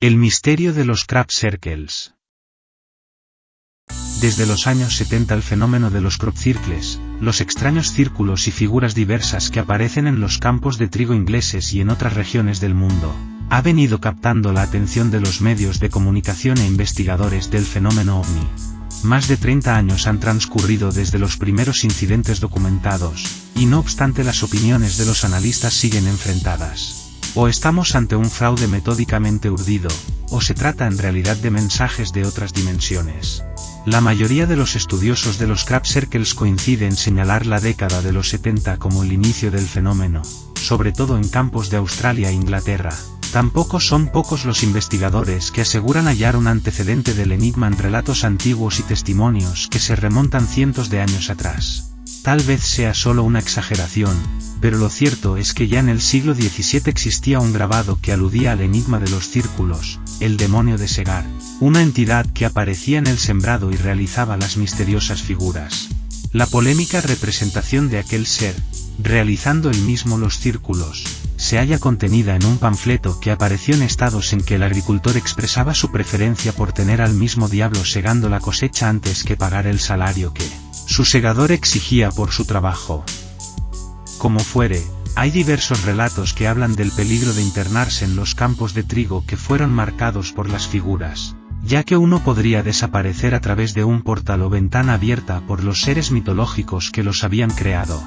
El misterio de los crop circles. Desde los años 70 el fenómeno de los crop circles, los extraños círculos y figuras diversas que aparecen en los campos de trigo ingleses y en otras regiones del mundo, ha venido captando la atención de los medios de comunicación e investigadores del fenómeno ovni. Más de 30 años han transcurrido desde los primeros incidentes documentados, y no obstante las opiniones de los analistas siguen enfrentadas. O estamos ante un fraude metódicamente urdido, o se trata en realidad de mensajes de otras dimensiones. La mayoría de los estudiosos de los crop circles coinciden en señalar la década de los 70 como el inicio del fenómeno, sobre todo en campos de Australia e Inglaterra. Tampoco son pocos los investigadores que aseguran hallar un antecedente del enigma en relatos antiguos y testimonios que se remontan cientos de años atrás. Tal vez sea solo una exageración, pero lo cierto es que ya en el siglo XVII existía un grabado que aludía al enigma de los círculos, el demonio de Segar, una entidad que aparecía en el sembrado y realizaba las misteriosas figuras. La polémica representación de aquel ser, realizando él mismo los círculos, se halla contenida en un panfleto que apareció en estados en que el agricultor expresaba su preferencia por tener al mismo diablo segando la cosecha antes que pagar el salario que su segador exigía por su trabajo. Como fuere, hay diversos relatos que hablan del peligro de internarse en los campos de trigo que fueron marcados por las figuras, ya que uno podría desaparecer a través de un portal o ventana abierta por los seres mitológicos que los habían creado.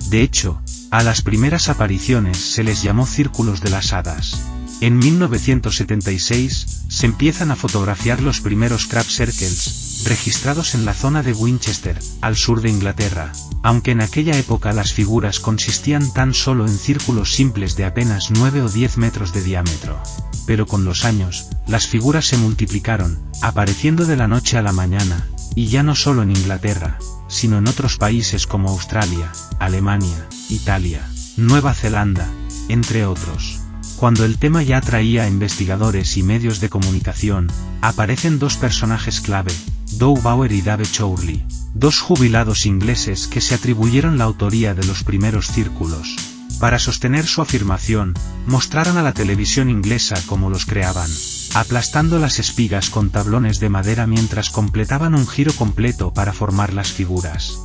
De hecho, a las primeras apariciones se les llamó círculos de las hadas. En 1976, se empiezan a fotografiar los primeros crop circles, registrados en la zona de Winchester, al sur de Inglaterra, aunque en aquella época las figuras consistían tan solo en círculos simples de apenas 9 o 10 metros de diámetro. Pero con los años, las figuras se multiplicaron, apareciendo de la noche a la mañana, y ya no solo en Inglaterra, sino en otros países como Australia, Alemania, Italia, Nueva Zelanda, entre otros. Cuando el tema ya atraía a investigadores y medios de comunicación, aparecen dos personajes clave, Doug Bauer y Dave Chorley, dos jubilados ingleses que se atribuyeron la autoría de los primeros círculos. Para sostener su afirmación, mostraron a la televisión inglesa cómo los creaban, aplastando las espigas con tablones de madera mientras completaban un giro completo para formar las figuras.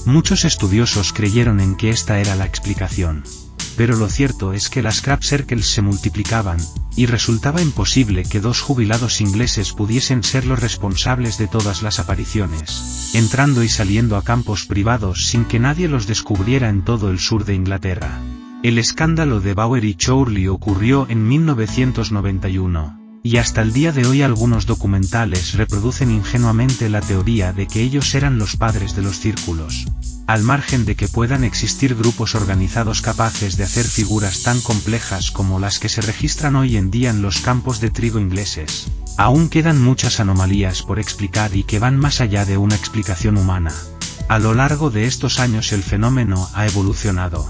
Muchos estudiosos creyeron en que esta era la explicación. Pero lo cierto es que las crop circles se multiplicaban, y resultaba imposible que dos jubilados ingleses pudiesen ser los responsables de todas las apariciones, entrando y saliendo a campos privados sin que nadie los descubriera en todo el sur de Inglaterra. El escándalo de Bauer y Chorley ocurrió en 1991, y hasta el día de hoy algunos documentales reproducen ingenuamente la teoría de que ellos eran los padres de los círculos. Al margen de que puedan existir grupos organizados capaces de hacer figuras tan complejas como las que se registran hoy en día en los campos de trigo ingleses, aún quedan muchas anomalías por explicar y que van más allá de una explicación humana. A lo largo de estos años el fenómeno ha evolucionado.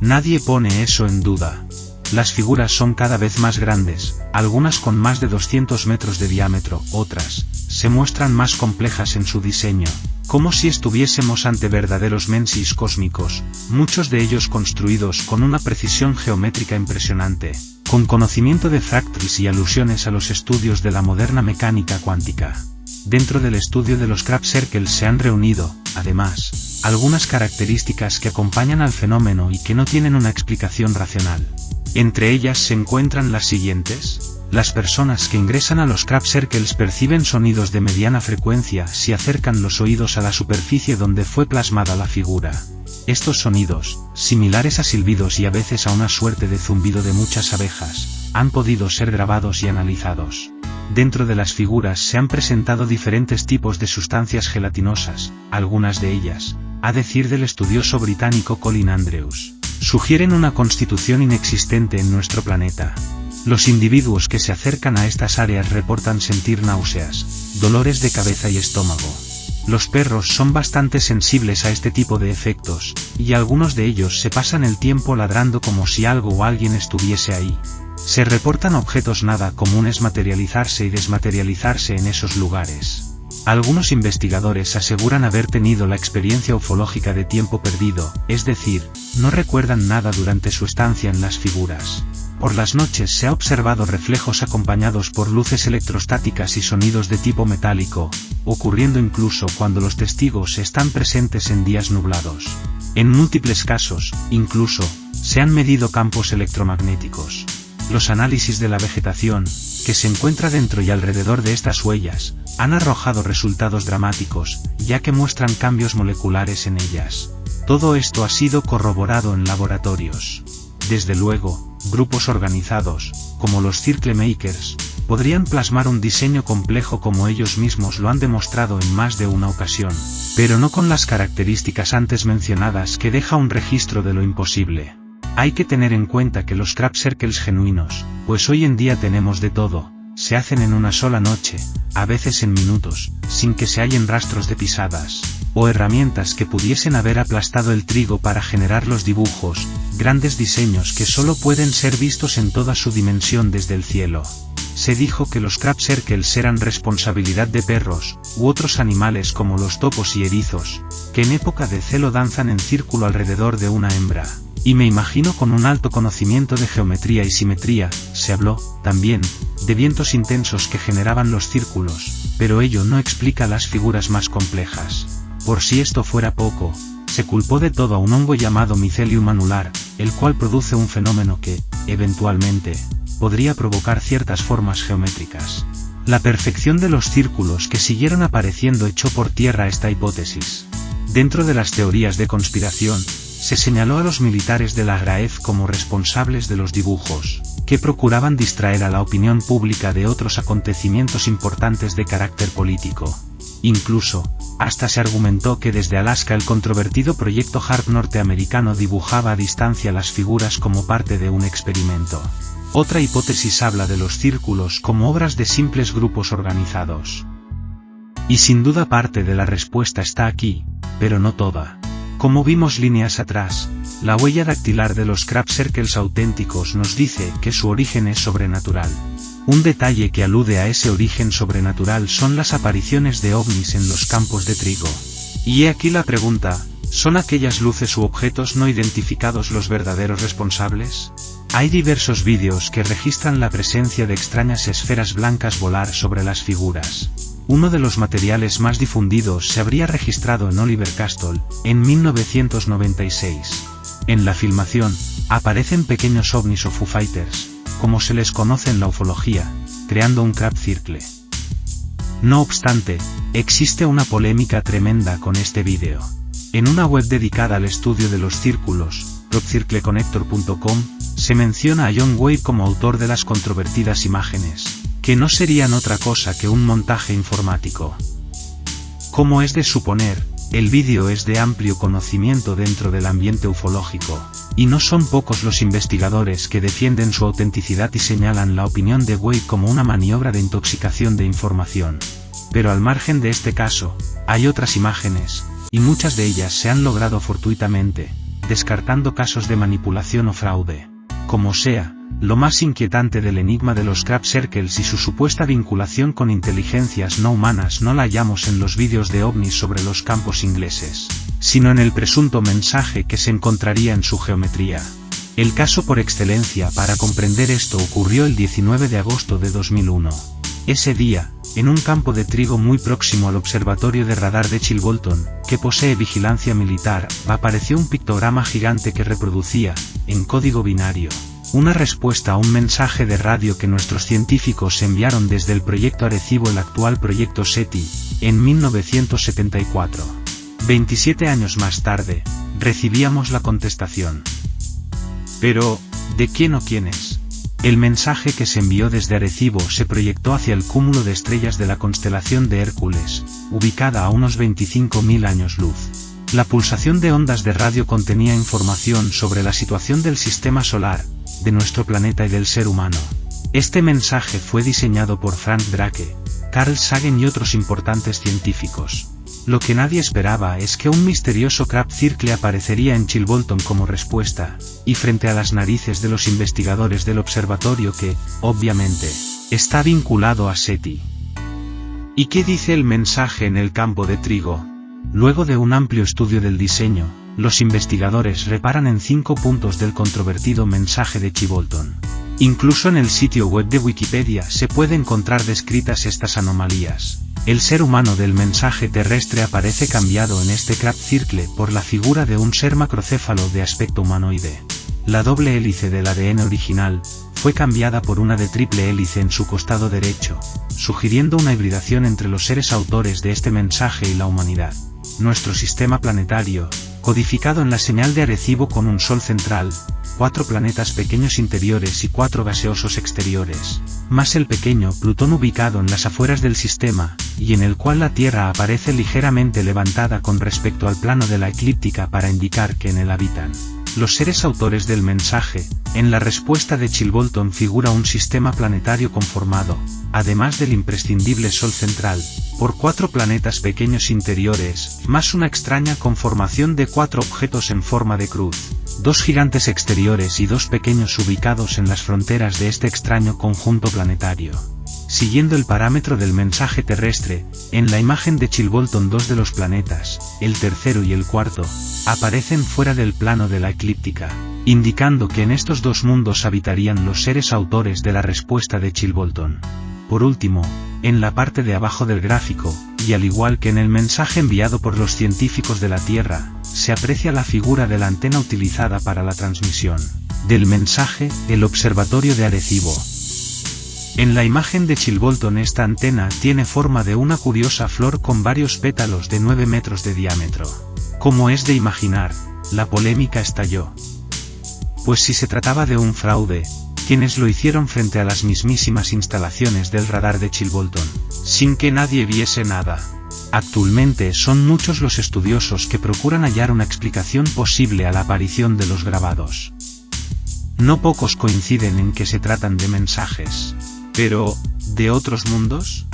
Nadie pone eso en duda. Las figuras son cada vez más grandes, algunas con más de 200 metros de diámetro, otras se muestran más complejas en su diseño, como si estuviésemos ante verdaderos mensis cósmicos, muchos de ellos construidos con una precisión geométrica impresionante, con conocimiento de fractales y alusiones a los estudios de la moderna mecánica cuántica. Dentro del estudio de los crop circles se han reunido, además, algunas características que acompañan al fenómeno y que no tienen una explicación racional. Entre ellas se encuentran las siguientes. Las personas que ingresan a los crop circles perciben sonidos de mediana frecuencia si acercan los oídos a la superficie donde fue plasmada la figura. Estos sonidos, similares a silbidos y a veces a una suerte de zumbido de muchas abejas, han podido ser grabados y analizados. Dentro de las figuras se han presentado diferentes tipos de sustancias gelatinosas, algunas de ellas, a decir del estudioso británico Colin Andrews, sugieren una constitución inexistente en nuestro planeta. Los individuos que se acercan a estas áreas reportan sentir náuseas, dolores de cabeza y estómago. Los perros son bastante sensibles a este tipo de efectos, y algunos de ellos se pasan el tiempo ladrando como si algo o alguien estuviese ahí. Se reportan objetos nada comunes materializarse y desmaterializarse en esos lugares. Algunos investigadores aseguran haber tenido la experiencia ufológica de tiempo perdido, es decir, no recuerdan nada durante su estancia en las figuras. Por las noches se ha observado reflejos acompañados por luces electrostáticas y sonidos de tipo metálico, ocurriendo incluso cuando los testigos están presentes en días nublados. En múltiples casos, incluso, se han medido campos electromagnéticos. Los análisis de la vegetación, que se encuentra dentro y alrededor de estas huellas, han arrojado resultados dramáticos, ya que muestran cambios moleculares en ellas. Todo esto ha sido corroborado en laboratorios. Desde luego, grupos organizados, como los Circle Makers, podrían plasmar un diseño complejo como ellos mismos lo han demostrado en más de una ocasión, pero no con las características antes mencionadas que deja un registro de lo imposible. Hay que tener en cuenta que los crop circles genuinos, pues hoy en día tenemos de todo, se hacen en una sola noche, a veces en minutos, sin que se hallen rastros de pisadas, o herramientas que pudiesen haber aplastado el trigo para generar los dibujos, grandes diseños que solo pueden ser vistos en toda su dimensión desde el cielo. Se dijo que los crop circles eran responsabilidad de perros, u otros animales como los topos y erizos, que en época de celo danzan en círculo alrededor de una hembra. Y me imagino con un alto conocimiento de geometría y simetría. Se habló, también, de vientos intensos que generaban los círculos, pero ello no explica las figuras más complejas. Por si esto fuera poco, se culpó de todo a un hongo llamado Mycelium anular, el cual produce un fenómeno que, eventualmente, podría provocar ciertas formas geométricas. La perfección de los círculos que siguieron apareciendo echó por tierra esta hipótesis. Dentro de las teorías de conspiración, se señaló a los militares de la RAF como responsables de los dibujos, que procuraban distraer a la opinión pública de otros acontecimientos importantes de carácter político. Incluso, hasta se argumentó que desde Alaska el controvertido proyecto HARP norteamericano dibujaba a distancia las figuras como parte de un experimento. Otra hipótesis habla de los círculos como obras de simples grupos organizados. Y sin duda parte de la respuesta está aquí, pero no toda. Como vimos líneas atrás, la huella dactilar de los crop circles auténticos nos dice que su origen es sobrenatural. Un detalle que alude a ese origen sobrenatural son las apariciones de ovnis en los campos de trigo. Y he aquí la pregunta, ¿son aquellas luces u objetos no identificados los verdaderos responsables? Hay diversos vídeos que registran la presencia de extrañas esferas blancas volar sobre las figuras. Uno de los materiales más difundidos se habría registrado en Oliver Castle, en 1996. En la filmación, aparecen pequeños ovnis o Foo Fighters, como se les conoce en la ufología, creando un crop circle. No obstante, existe una polémica tremenda con este vídeo. En una web dedicada al estudio de los círculos, cropcircleconnector.com, se menciona a John Wade como autor de las controvertidas imágenes, que no serían otra cosa que un montaje informático. Como es de suponer, el vídeo es de amplio conocimiento dentro del ambiente ufológico, y no son pocos los investigadores que defienden su autenticidad y señalan la opinión de Wade como una maniobra de intoxicación de información. Pero al margen de este caso, hay otras imágenes, y muchas de ellas se han logrado fortuitamente, descartando casos de manipulación o fraude. Como sea, lo más inquietante del enigma de los crop circles y su supuesta vinculación con inteligencias no humanas no la hallamos en los vídeos de ovnis sobre los campos ingleses, sino en el presunto mensaje que se encontraría en su geometría. El caso por excelencia para comprender esto ocurrió el 19 de agosto de 2001. Ese día, en un campo de trigo muy próximo al observatorio de radar de Chilbolton, que posee vigilancia militar, apareció un pictograma gigante que reproducía, en código binario, una respuesta a un mensaje de radio que nuestros científicos enviaron desde el proyecto Arecibo, el actual proyecto SETI, en 1974. 27 años más tarde, recibíamos la contestación. Pero, ¿de quién o quiénes? El mensaje que se envió desde Arecibo se proyectó hacia el cúmulo de estrellas de la constelación de Hércules, ubicada a unos 25.000 años luz. La pulsación de ondas de radio contenía información sobre la situación del sistema solar, de nuestro planeta y del ser humano. Este mensaje fue diseñado por Frank Drake, Carl Sagan y otros importantes científicos. Lo que nadie esperaba es que un misterioso crop circle aparecería en Chilbolton como respuesta, y frente a las narices de los investigadores del observatorio que, obviamente, está vinculado a SETI. ¿Y qué dice el mensaje en el campo de trigo? Luego de un amplio estudio del diseño, los investigadores reparan en 5 puntos del controvertido mensaje de Chilbolton. Incluso en el sitio web de Wikipedia se puede encontrar descritas estas anomalías. El ser humano del mensaje terrestre aparece cambiado en este crop circle por la figura de un ser macrocéfalo de aspecto humanoide. La doble hélice del ADN original fue cambiada por una de triple hélice en su costado derecho, sugiriendo una hibridación entre los seres autores de este mensaje y la humanidad. Nuestro sistema planetario, codificado en la señal de Arecibo con un sol central, 4 planetas pequeños interiores y 4 gaseosos exteriores, más el pequeño Plutón ubicado en las afueras del sistema, y en el cual la Tierra aparece ligeramente levantada con respecto al plano de la eclíptica para indicar que en él habitan los seres autores del mensaje. En la respuesta de Chilbolton figura un sistema planetario conformado, además del imprescindible Sol central, por 4 planetas pequeños interiores, más una extraña conformación de 4 objetos en forma de cruz, 2 gigantes exteriores y 2 pequeños ubicados en las fronteras de este extraño conjunto planetario. Siguiendo el parámetro del mensaje terrestre, en la imagen de Chilbolton 2 de los planetas, el tercero y el cuarto, aparecen fuera del plano de la eclíptica, indicando que en estos 2 mundos habitarían los seres autores de la respuesta de Chilbolton. Por último, en la parte de abajo del gráfico, y al igual que en el mensaje enviado por los científicos de la Tierra, se aprecia la figura de la antena utilizada para la transmisión del mensaje, el observatorio de Arecibo. En la imagen de Chilbolton esta antena tiene forma de una curiosa flor con varios pétalos de 9 metros de diámetro. Como es de imaginar, la polémica estalló. Pues si se trataba de un fraude, quienes lo hicieron frente a las mismísimas instalaciones del radar de Chilbolton, sin que nadie viese nada. Actualmente son muchos los estudiosos que procuran hallar una explicación posible a la aparición de los grabados. No pocos coinciden en que se tratan de mensajes. Pero, ¿de otros mundos?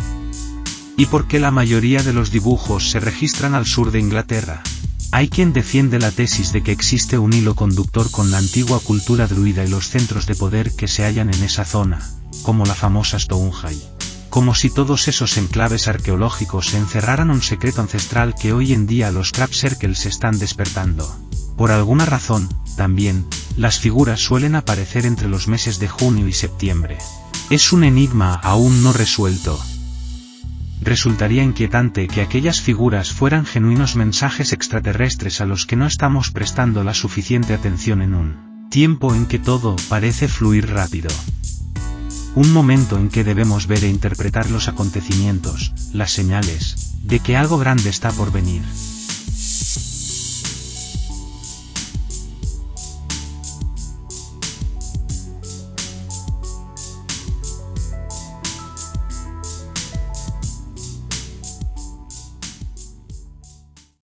¿Y por qué la mayoría de los dibujos se registran al sur de Inglaterra? Hay quien defiende la tesis de que existe un hilo conductor con la antigua cultura druida y los centros de poder que se hallan en esa zona, como la famosa Stonehenge. Como si todos esos enclaves arqueológicos encerraran un secreto ancestral que hoy en día los crop circles están despertando. Por alguna razón, también, las figuras suelen aparecer entre los meses de junio y septiembre. Es un enigma aún no resuelto. Resultaría inquietante que aquellas figuras fueran genuinos mensajes extraterrestres a los que no estamos prestando la suficiente atención en un tiempo en que todo parece fluir rápido. Un momento en que debemos ver e interpretar los acontecimientos, las señales, de que algo grande está por venir.